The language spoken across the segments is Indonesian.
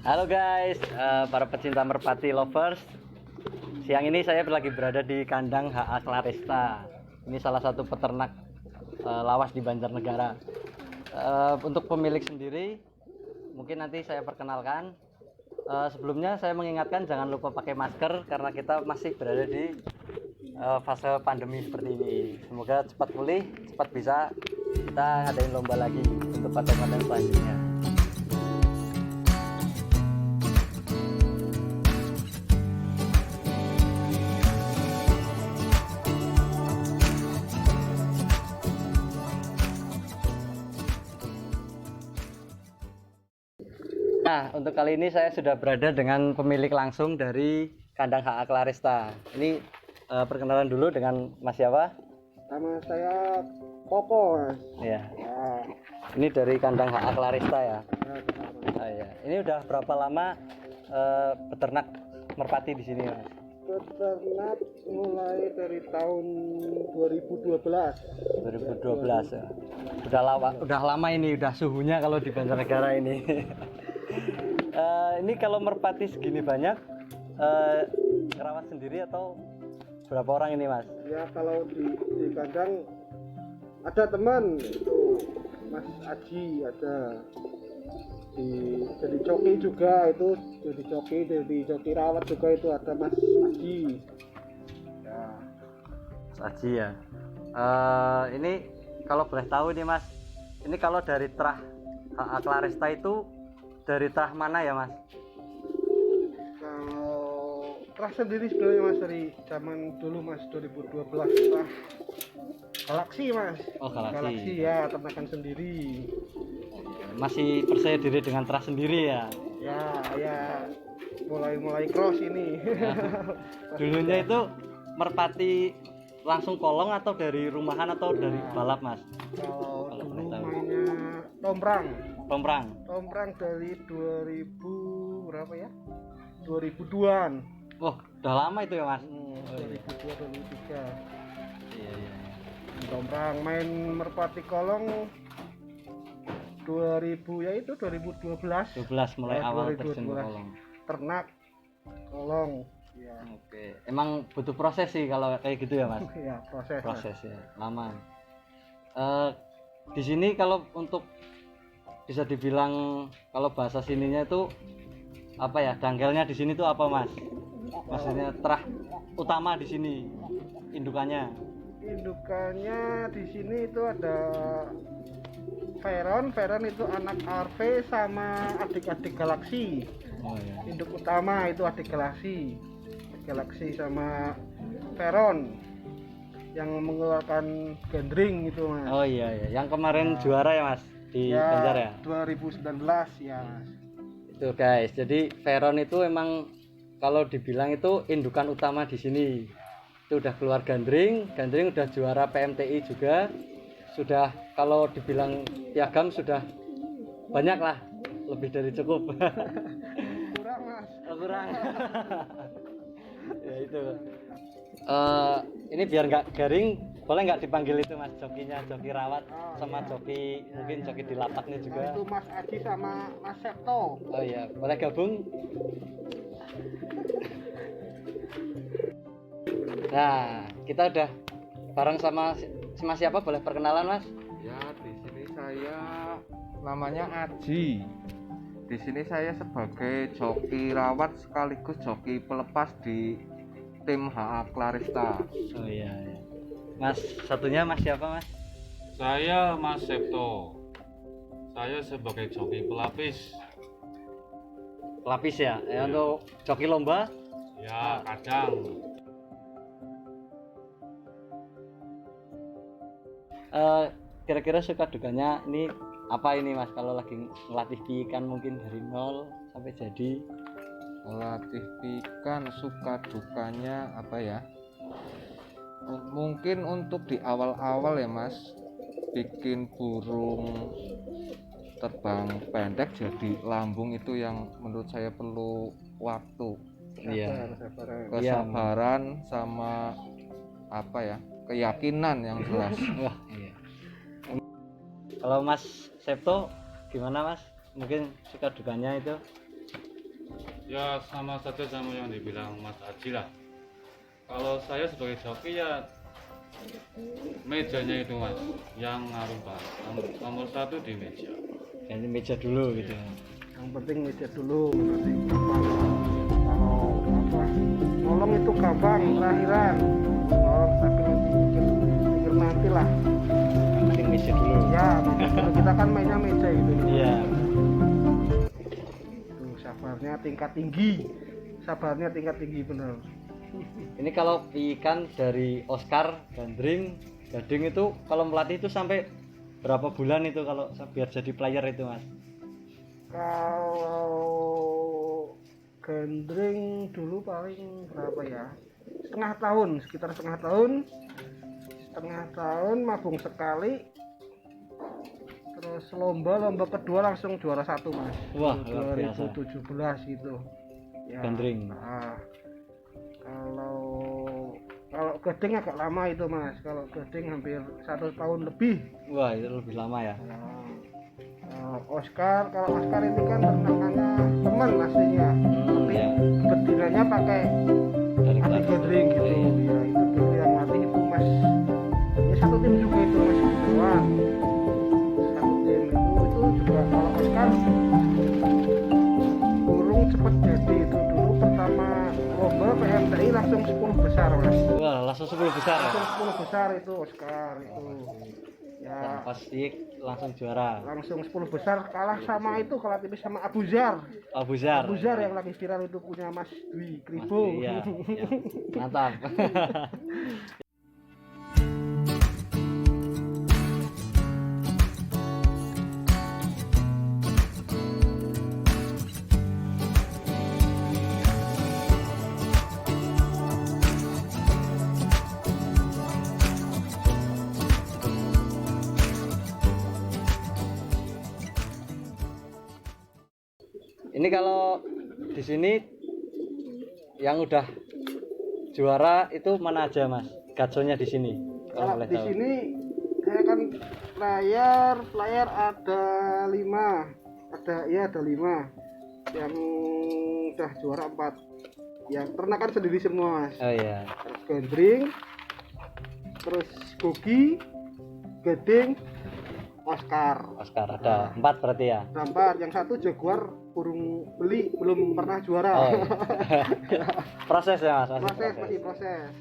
Halo guys, para pecinta merpati lovers. Siang ini saya lagi berada di kandang HA Claresta. Ini salah satu peternak lawas di Banjarnegara. Untuk pemilik sendiri, mungkin nanti saya perkenalkan. Sebelumnya saya mengingatkan jangan lupa pakai masker karena kita masih berada di fase pandemi seperti ini. Semoga cepat pulih, cepat bisa kita ngadain lomba lagi untuk konten-konten selanjutnya. Nah, untuk kali ini saya sudah berada dengan pemilik langsung dari kandang HA Claresta. Ini perkenalan dulu dengan Mas siapa? Nama saya Popo, Mas. Ya. Ya, Ini dari kandang HA Claresta ya. ya, Mas. Ya. Ini udah berapa lama peternak merpati di sini, Mas? Peternak mulai dari tahun 2012. 2012 ya. Udah lama ini, udah suhunya kalau di Banjarnegara ini. Ini kalau merpati segini banyak ngerawat sendiri atau berapa orang ini, Mas? Ya, kalau di kandang ada teman itu Mas Aji, ada jadi joki juga, itu jadi joki rawat juga, itu ada Mas Aji. Ya, Mas Aji ya. Ini kalau boleh tahu nih, Mas, ini kalau dari terah HA Claresta itu dari terah mana ya, Mas? kalau terah sendiri sebenarnya, Mas, dari zaman dulu, Mas, 2012 terah Galaksi, Mas. Oh, Galaksi. Ya, ternakan sendiri. Masih percaya diri dengan terah sendiri ya? Ya, mulai cross ini. Dulunya itu merpati langsung kolong atau dari rumahan atau dari balap, Mas? Kalau Kalau dulu boleh tahu. mainnya tomprang Dari dari 2000 berapa ya, 2002-an. oh, udah lama itu ya, Mas? 2002 2003 Iya. tomprang. Main merpati kolong 2000 ya, itu 2012 12 mulai Ya, awal 2012. terjun ke kolong. ternak kolong ya. Oke, emang butuh proses sih kalau kayak gitu ya, Mas? Ya, proses Ya, lama. Di sini kalau untuk bisa dibilang kalau bahasa sininya itu apa ya, dangkelnya di sini tuh apa, Mas? Maksudnya terah utama di sini indukannya. Indukannya di sini itu ada Veron itu anak RV sama adik-adik Galaksi. Oh ya. Induk utama itu adik Galaksi sama Veron yang mengeluarkan gendring itu, Mas. Oh iya, yang kemarin juara ya, Mas, di Ya, Banjar ya. 2019 ya, Mas. Itu guys, jadi Veron itu emang kalau dibilang itu indukan utama di sini. Itu udah keluar gandring udah juara PMTI juga. Sudah kalau dibilang piagam sudah banyak lah, lebih dari cukup. Kurang, Mas. Oh, kurang. Ya itu. Ini biar nggak garing, boleh nggak dipanggil itu, Mas, jokinya, joki rawat sama iya. joki mungkin joki di lapaknya juga. Nah, itu Mas Aji sama Mas Septo. Oh iya, boleh gabung. Nah, kita udah bareng sama Mas siapa? Boleh perkenalan, Mas? Ya, di sini saya namanya Aji. Di sini saya sebagai joki rawat sekaligus joki pelepas di tim HA Claresta. Oh iya. Mas satunya Mas siapa, Mas? Saya Mas Septo. Saya sebagai joki pelapis. Pelapis ya. Untuk joki lomba? Ya, kadang. Kira-kira suka dukanya ini apa ini, Mas, kalau lagi ngelatih ikan mungkin dari nol sampai jadi? Melatih ikan suka dukanya apa ya? Mungkin untuk di awal-awal ya, Mas, bikin burung terbang pendek jadi lambung itu yang menurut saya perlu waktu, Iya. kesabaran sama apa ya, keyakinan yang jelas. Wah, iya. Kalau Mas Septo gimana, Mas? Mungkin suka dukanya itu? Ya sama saja sama yang dibilang Mas Aji lah. Kalau saya sebagai joki ya mejanya itu Mas yang ngaruh Pak. Nomor satu di meja. Ini meja dulu gitu. Yang penting meja dulu nanti gampang. Kalau apa nolong itu gampang lahiran, nolong tapi nanti pikir nanti lah. Yang penting meja dulu. Ya meja dulu. Kita kan mainnya meja gitu. Iya. Tuh, sabarnya tingkat tinggi, sabarnya tingkat tinggi bener. Ini kalau ikan dari Oscar, Gandring, Gading itu kalau melatih itu sampai berapa bulan itu kalau biar jadi player itu Mas? Kalau Gandring dulu paling berapa ya? Setengah tahun, sekitar setengah tahun mabung sekali. Terus lomba kedua langsung juara 1 Mas. Wah, luar biasa. 2017 gitu. Ya. Gandring. Nah, kalau Gading agak lama itu Mas. Kalau Gading hampir 1 tahun lebih. Wah, itu lebih lama ya. Oscar, kalau Oscar ini kan ternakannya teman aslinya, tapi Ya. betinanya pakai Dari adik kelas. Gading gitu. Iya. Ya itu dulu yang latih itu Mas. Ya satu tim juga itu Mas Buruan. Satu tim itu juga kalau Oscar burung cepet jadi itu dulu pertama lomba PMTI langsung 10 besar Mas. Wah, langsung 10 besar ya. Langsung 10 besar itu Oscar itu. Ya Pasti langsung juara. langsung 10 besar kalah sama itu kalah tipis sama Abu Zar. Abu Zar. Abu Zar yang lagi viral itu punya Mas Dwi Kribo. Iya, iya. Mantap. Ini kalau di sini yang udah juara itu mana aja Mas? Gaconya di sini. Kalau boleh di tahu. sini saya kan player ada 5. Ada 5. Yang udah juara 4. Yang ternakan sendiri semua Mas. Oh iya. Terus Gandring, terus Gogi, Gading, Oscar. Oscar ada 4 berarti ya. Ada 4. Yang satu Jaguar burung beli belum pernah juara. Oh, iya. Proses ya Mas, masih proses.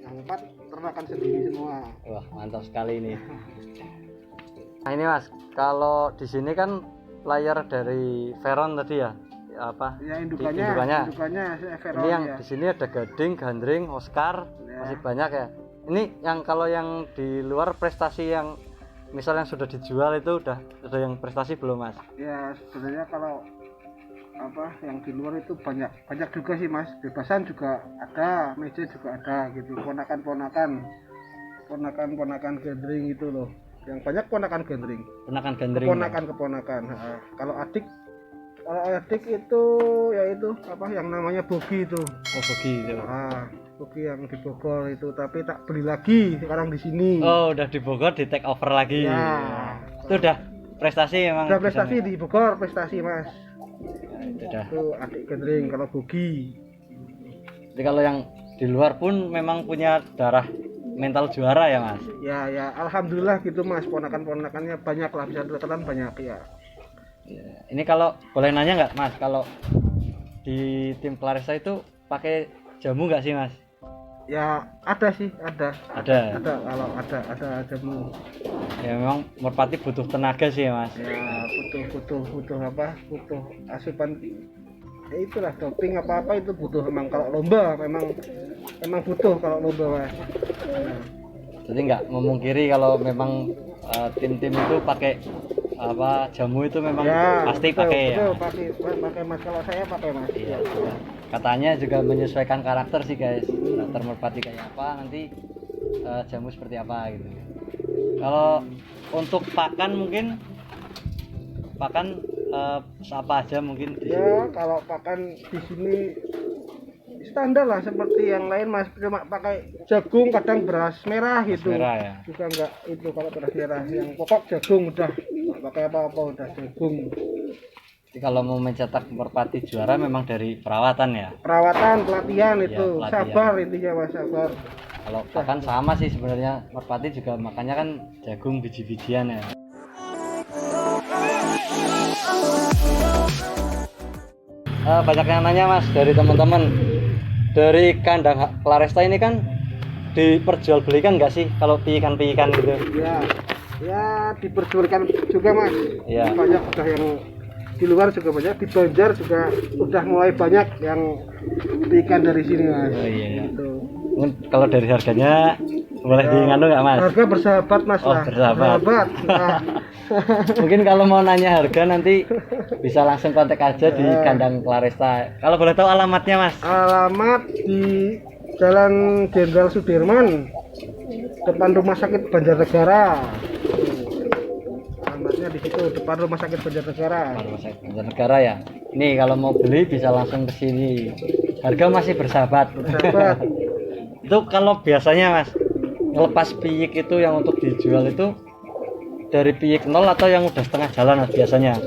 Yang 4 ternakan sendiri semua. Wah, mantap sekali ini. Nah, ini Mas, kalau di sini kan player dari Veron tadi ya. Apa? Ya Indukannya. indukannya Veron Ini yang ya. di sini ada Gading, Gandring, Oscar, Ya. masih banyak ya. Ini yang kalau yang di luar prestasi yang misal yang sudah dijual itu udah ada yang prestasi belum Mas? Ya sebenarnya kalau apa yang di luar itu banyak juga sih Mas. Bebasan juga ada, meja juga ada gitu. Ponakan Gandring itu loh. Yang banyak ponakan Gandring. Ponakan Gandring. Keponakan. Kalau adik itu ya itu apa yang namanya Bogi itu. Oh, Bogi itu. Bogi yang di Bogor itu tapi tak beli lagi sekarang di sini. Oh, udah di Bogor di take over lagi. Ya. Itu udah prestasi emang. Udah prestasi di Bogor, prestasi Mas. Udah. Itu adik Gandring kalau Bogi. Jadi kalau yang di luar pun memang punya darah mental juara ya Mas. Ya alhamdulillah gitu Mas, ponakannya banyak lah, bisa dikatakan banyak ya. Ya. Ini kalau boleh nanya nggak Mas, kalau di tim Clarissa itu pakai jamu nggak sih Mas? Ya ada sih, ada kalau ada jamu. Ya memang merpati butuh tenaga sih ya Mas. Ya butuh asupan. Ya itulah doping apa itu butuh memang kalau lomba memang butuh kalau lomba Mas. Jadi nggak memungkiri kalau memang tim-tim itu pakai apa jamu itu memang pasti betul, pakai ya. pakai Mas, kalau saya pakai Mas. Iya. Katanya juga menyesuaikan karakter sih guys. Karakter merpati kayak apa nanti jamu seperti apa gitu. Kalau untuk pakan mungkin apa aja mungkin di sini. Ya kalau pakan di sini standar lah seperti yang lain Mas, cuma pakai jagung kadang beras merah gitu. Merah ya. Juga enggak itu kalau beras merah, yang pokok jagung udah nggak pakai apa-apa, udah jagung. Jadi kalau mau mencetak merpati juara memang dari perawatan ya. Perawatan, pelatihan Iya, itu, pelatihan. sabar intinya mas, sabar. Kalau pakan sama sih sebenarnya, merpati juga makannya kan jagung biji-bijian ya. Banyak yang nanya mas dari teman-teman, dari kandang Claresta ini kan diperjualbelikan nggak sih kalau piikan-piikan gitu? Ya, ya diperjualkan juga mas. Iya. Banyak udah yang di luar juga banyak, di Banjar juga udah mulai banyak yang ikan dari sini mas. Oh iya. Gitu. Mungkin kalau dari harganya boleh diinganu nggak mas? Harga bersahabat mas Oh, lah. bersahabat. Nah, Mungkin kalau mau nanya harga nanti bisa langsung kontak aja di kandang Claresta. Kalau boleh tahu alamatnya mas? alamat di Jalan Jenderal Sudirman, depan Rumah Sakit Banjarnegara. Alamatnya di situ, depan Rumah Sakit Banjarnegara. Rumah Sakit Banjarnegara ya. Nih kalau mau beli bisa langsung ke sini. Harga masih bersahabat. Bersahabat. Itu kalau biasanya mas ngelepas piyik itu yang untuk dijual itu dari piyik nol atau yang udah setengah jalan mas biasanya?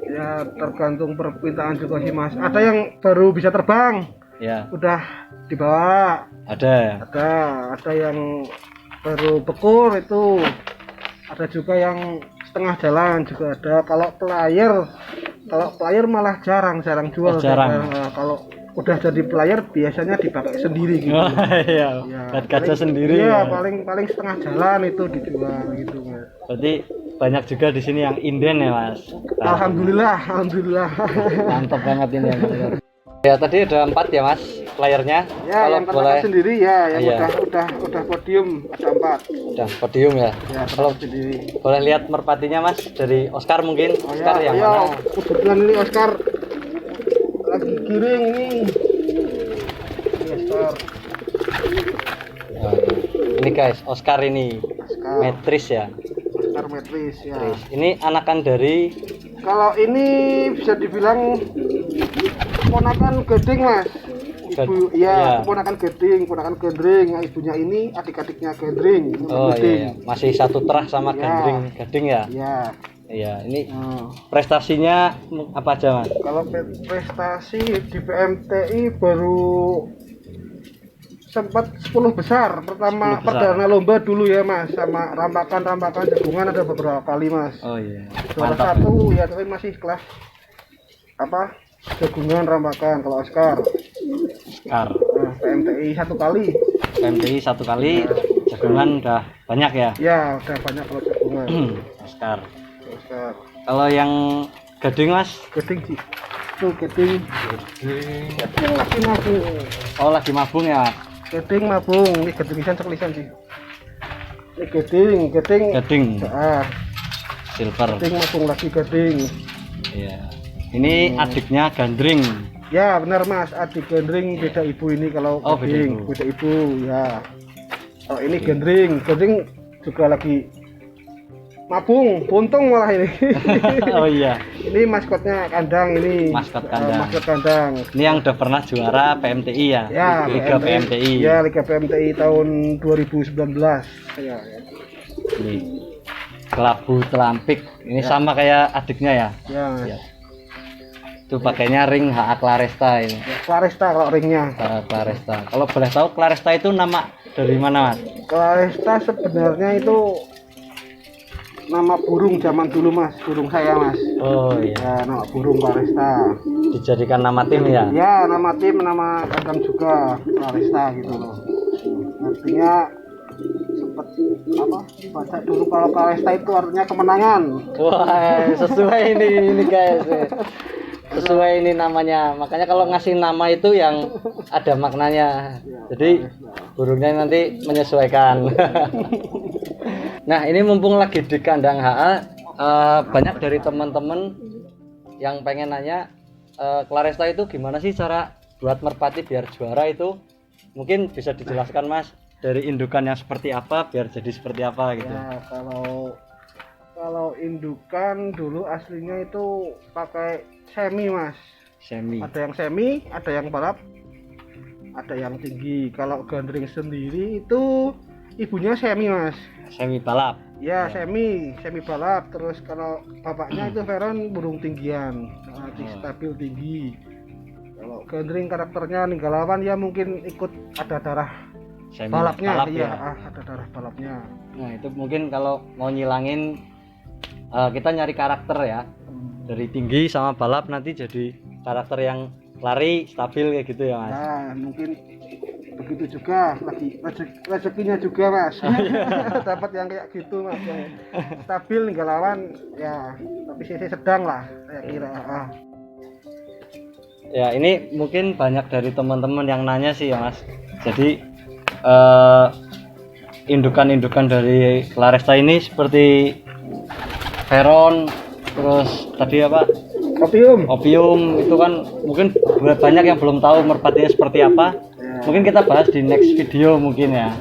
Ya tergantung permintaan juga sih mas. Ada yang baru bisa terbang, Ya udah dibawa. ada. Ada yang baru bekur itu. Ada juga yang setengah jalan juga ada. Kalau player malah jarang jual. Oh, jarang. Kalau udah jadi player biasanya dipakai sendiri gitu. Wah, iya. Ya, Buat kaca paling- sendiri. Iya, Ya. paling setengah jalan itu dijual gitu mas. Berarti banyak juga di sini yang inden ya mas. Alhamdulillah. Mantap banget ini ya mas. Ya tadi ada 4 ya mas playernya. Ya, Kalau yang boleh pertama sendiri ya, yang Iya. udah podium ada 4. udah podium ya. Ya, Kalau sendiri. boleh lihat merpatinya mas dari Oscar mungkin. Oh Oscar ya, yang ayo, mana? kebetulan ini Oscar lagi giring ini. Ini Oscar. Nah, ini guys Oscar ini Oscar. metris ya. Oscar metris ya. Metris. Ini anakan dari Kalau ini bisa dibilang ponakan geding mas. Ibu, Iya. ya, ponakan geding, ponakan gendring. Yang ibunya ini adik-adiknya gendring. Oh geding. iya, masih satu terah sama Ya. gading ya. Ya. Iya, ini Nah, prestasinya apa aja mas? kalau prestasi di PMTI baru sempat 10 besar. 10 Pertama besar. perdana lomba dulu ya mas, sama rampakan jagungan ada beberapa kali mas. Oh iya, Juara mantap. 1 ya, tapi masih kelas apa jagungan rampakan. Kalau Oscar Oscar. nah, PMTI 1 kali PMTI 1 kali, jagungan udah banyak ya. ya, udah banyak kalau jagungan. Oscar. Oscar Kalau yang gading mas? geding sih tuh, geding lagi mabung. Oh lagi mabung ya. Geding mabung, ini geding sekelisan sih. Ini geding Gading silver. geding mabung lagi geding. Iya. Ini adiknya gandring. Ya benar mas, adik gendring beda ibu ini. Kalau Oh, beda geding ibu. beda ibu ya. Kalau ini gendring juga lagi mabung, buntung malah ini. Oh iya. Ini maskotnya kandang ini. Maskot kandang. Maskot kandang. Ini yang udah pernah juara PMTI ya. Ya, Liga PMTI. Ya, Liga PMTI tahun 2019. Ya. Ini kelabu telampik. Ini sama kayak adiknya ya. Ya. Ya. Itu pakainya ring HA Claresta ini. Claresta kalau ringnya. Claresta. Kalau boleh tahu Claresta itu nama dari mana mas? Claresta sebenarnya itu nama burung zaman dulu mas, burung saya mas. Oh iya. Ya, nama burung Claresta. Dijadikan nama tim ya. Ya, nama tim, nama kandang juga Claresta gitu loh. Artinya seperti apa? Baca dulu kalau Claresta itu artinya kemenangan. Wah, sesuai ini guys. Sesuai ini namanya. Makanya kalau ngasih nama itu yang ada maknanya. Jadi burungnya nanti menyesuaikan. Nah, ini mumpung lagi di kandang HA, banyak dari teman-teman yang pengen nanya, Claresta itu gimana sih cara buat merpati biar juara itu? Mungkin bisa dijelaskan Mas dari indukan yang seperti apa biar jadi seperti apa gitu. Ya, kalau indukan dulu aslinya itu pakai semi mas. Semi. Ada yang semi, ada yang balap, ada yang tinggi. Kalau gandring sendiri itu ibunya semi mas. Semi balap. Ya, semi balap. Terus kalau bapaknya itu Veron burung tinggian, stabil tinggi. Kalau Gendring karakternya Ninggalawan ya mungkin ikut ada darah Semi balapnya, balap iya, ya. ada darah balapnya. Nah itu mungkin kalau mau nyilangin kita nyari karakter ya, dari tinggi sama balap nanti jadi karakter yang lari stabil kayak gitu ya Mas. Nah, mungkin begitu juga lagi rezekinya juga Mas. Dapat yang kayak gitu Mas, yang stabil Ninggalawan ya, tapi sisi sedang lah saya kira. Ya ini mungkin banyak dari teman-teman yang nanya sih ya Mas. Jadi indukan-indukan dari Claresta ini seperti Veron, terus tadi apa? Opium itu kan mungkin banyak yang belum tahu merpatinya seperti apa. Mungkin kita bahas di next video mungkin ya.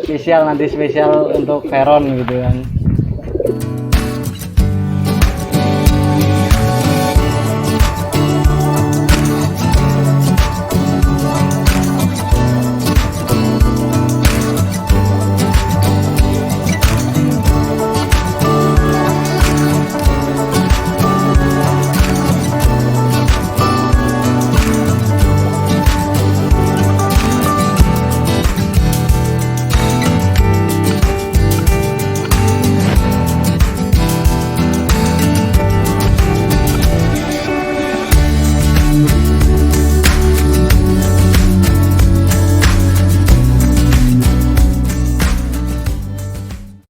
Spesial nanti spesial untuk Veron gitu kan.